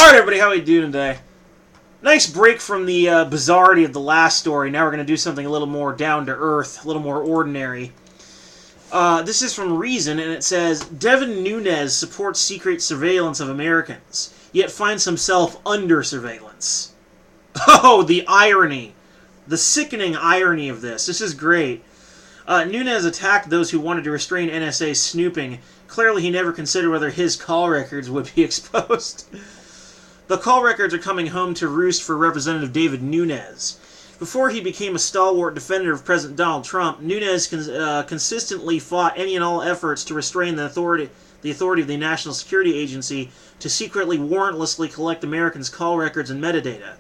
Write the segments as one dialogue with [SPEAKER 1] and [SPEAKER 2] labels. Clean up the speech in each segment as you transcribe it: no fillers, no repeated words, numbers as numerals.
[SPEAKER 1] Alright everybody, how are we doing today? Nice break from the bizarrety of the last story. Now we're going to do something a little more down to earth, a little more ordinary. This is from Reason, and it says, Devin Nunes supports secret surveillance of Americans, yet finds himself under surveillance. Oh, the irony. The sickening irony of this. This is great. Nunes attacked those who wanted to restrain NSA snooping. Clearly he never considered whether his call records would be exposed. The call records are coming home to roost for Representative Devin Nunes. Before he became a stalwart defender of President Donald Trump, Nunes consistently fought any and all efforts to restrain the authority of the National Security Agency to secretly, warrantlessly collect Americans' call records and metadata.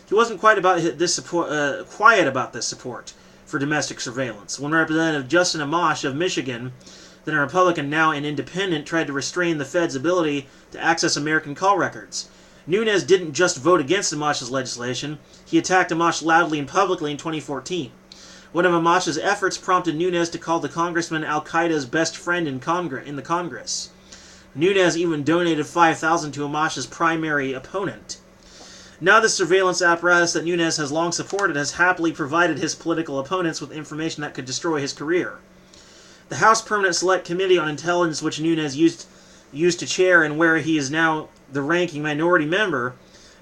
[SPEAKER 1] He wasn't quiet about this support for domestic surveillance. When Representative Justin Amash of Michigan, then a Republican, now an independent, tried to restrain the Fed's ability to access American call records. Nunes didn't just vote against Amash's legislation, he attacked Amash loudly and publicly in 2014. One of Amash's efforts prompted Nunes to call the congressman Al-Qaeda's best friend in the Congress. Nunes even donated $5,000 to Amash's primary opponent. Now the surveillance apparatus that Nunes has long supported has happily provided his political opponents with information that could destroy his career. The House Permanent Select Committee on Intelligence, which Nunes used to chair and where he is now the ranking minority member,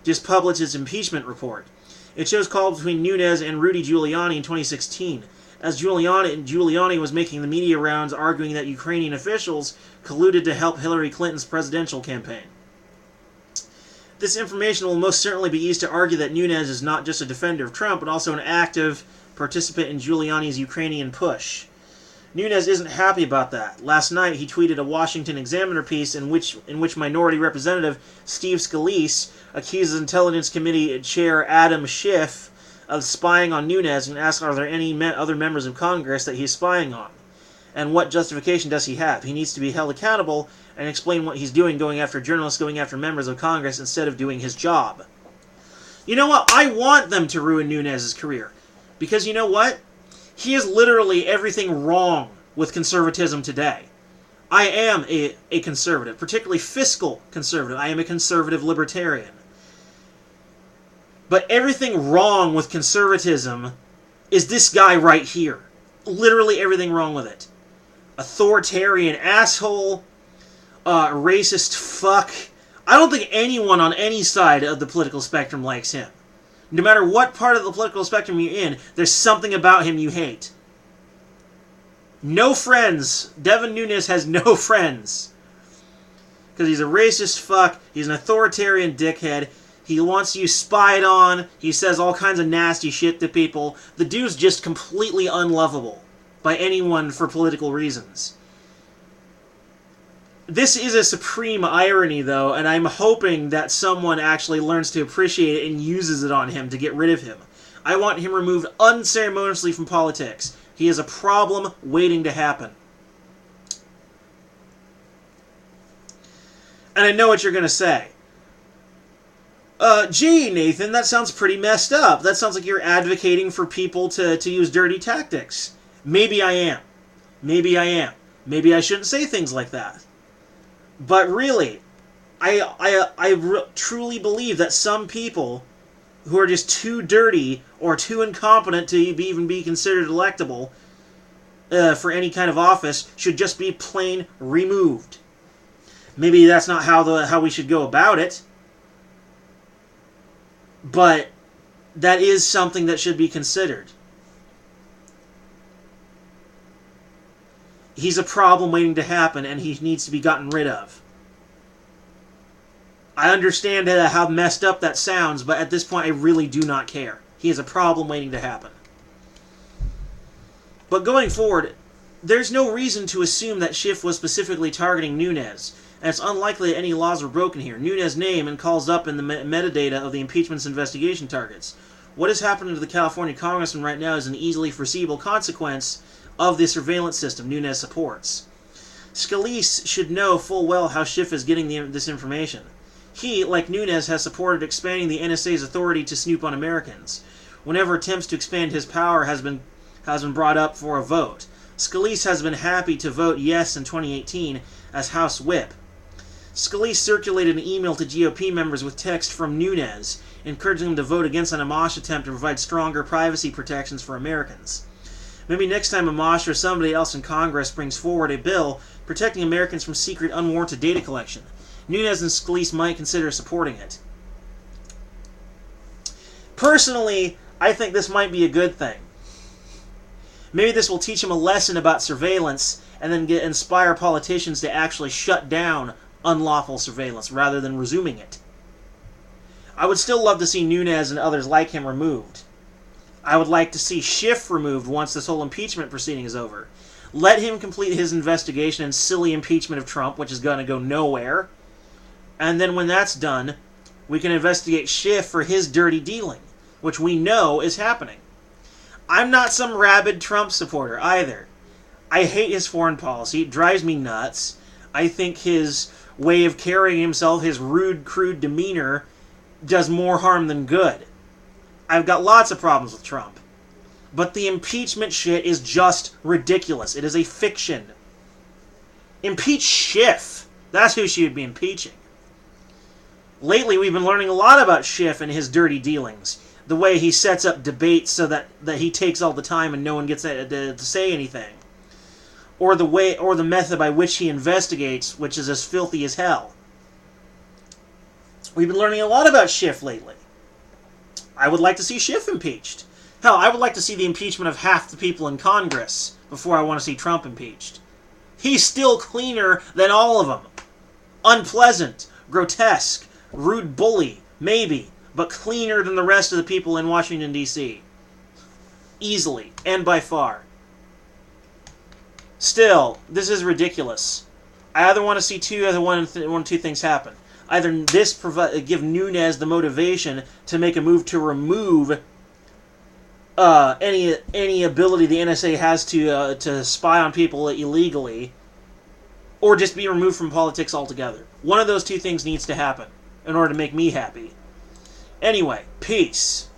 [SPEAKER 1] just published its impeachment report. It shows calls between Nunes and Rudy Giuliani in 2016, as Giuliani was making the media rounds arguing that Ukrainian officials colluded to help Hillary Clinton's presidential campaign. This information will most certainly be used to argue that Nunes is not just a defender of Trump, but also an active participant in Giuliani's Ukrainian push. Nunes isn't happy about that. Last night, he tweeted a Washington Examiner piece in which Minority Representative Steve Scalise accuses Intelligence Committee Chair Adam Schiff of spying on Nunes and asks, are there any other members of Congress that he's spying on? And what justification does he have? He needs to be held accountable and explain what he's doing, going after journalists, going after members of Congress, instead of doing his job. You know what? I want them to ruin Nunes' career. Because you know what? He is literally everything wrong with conservatism today. I am a conservative, particularly fiscal conservative. I am a conservative libertarian. But everything wrong with conservatism is this guy right here. Literally everything wrong with it. Authoritarian asshole, racist fuck. I don't think anyone on any side of the political spectrum likes him. No matter what part of the political spectrum you're in, there's something about him you hate. No friends. Devin Nunes has no friends. Because he's a racist fuck, he's an authoritarian dickhead, he wants you spied on, he says all kinds of nasty shit to people. The dude's just completely unlovable by anyone for political reasons. This is a supreme irony, though, and I'm hoping that someone actually learns to appreciate it and uses it on him to get rid of him. I want him removed unceremoniously from politics. He is a problem waiting to happen. And I know what you're going to say. Gee, Nathan, that sounds pretty messed up. That sounds like you're advocating for people to use dirty tactics. Maybe I am. Maybe I am. Maybe I shouldn't say things like that. But really, I truly believe that some people who are just too dirty or too incompetent to even be considered electable for any kind of office should just be plain removed. Maybe that's not how we should go about it, but that is something that should be considered. He's a problem waiting to happen, and he needs to be gotten rid of. I understand how messed up that sounds, but at this point I really do not care. He is a problem waiting to happen. But going forward, there's no reason to assume that Schiff was specifically targeting Nunes, and it's unlikely that any laws were broken here. Nunes' name and calls up in the metadata of the impeachment's investigation targets. What is happening to the California congressman right now is an easily foreseeable consequence of the surveillance system Nunes supports. Scalise should know full well how Schiff is getting this information. He, like Nunes, has supported expanding the NSA's authority to snoop on Americans. Whenever attempts to expand his power has been brought up for a vote. Scalise has been happy to vote yes in 2018 as House Whip. Scalise circulated an email to GOP members with text from Nunes, encouraging them to vote against an Amash attempt to provide stronger privacy protections for Americans. Maybe next time Amash or somebody else in Congress brings forward a bill protecting Americans from secret, unwarranted data collection, Nunes and Scalise might consider supporting it. Personally, I think this might be a good thing. Maybe this will teach them a lesson about surveillance and then inspire politicians to actually shut down unlawful surveillance rather than resuming it. I would still love to see Nunes and others like him removed. I would like to see Schiff removed once this whole impeachment proceeding is over. Let him complete his investigation and silly impeachment of Trump, which is going to go nowhere. And then when that's done, we can investigate Schiff for his dirty dealing, which we know is happening. I'm not some rabid Trump supporter either. I hate his foreign policy. It drives me nuts. I think his way of carrying himself, his rude, crude demeanor, does more harm than good. I've got lots of problems with Trump. But the impeachment shit is just ridiculous. It is a fiction. Impeach Schiff. That's who she would be impeaching. Lately, we've been learning a lot about Schiff and his dirty dealings. The way he sets up debates so that he takes all the time and no one gets to say anything. Or the method by which he investigates, which is as filthy as hell. We've been learning a lot about Schiff lately. I would like to see Schiff impeached. Hell, I would like to see the impeachment of half the people in Congress before I want to see Trump impeached. He's still cleaner than all of them. Unpleasant, grotesque, rude bully, maybe, but cleaner than the rest of the people in Washington, D.C. Easily, and by far. Still, this is ridiculous. I either want to see one of two things happen. Either this give Nunes the motivation to make a move to remove any ability the NSA has to spy on people illegally, or just be removed from politics altogether. One of those two things needs to happen in order to make me happy. Anyway, peace.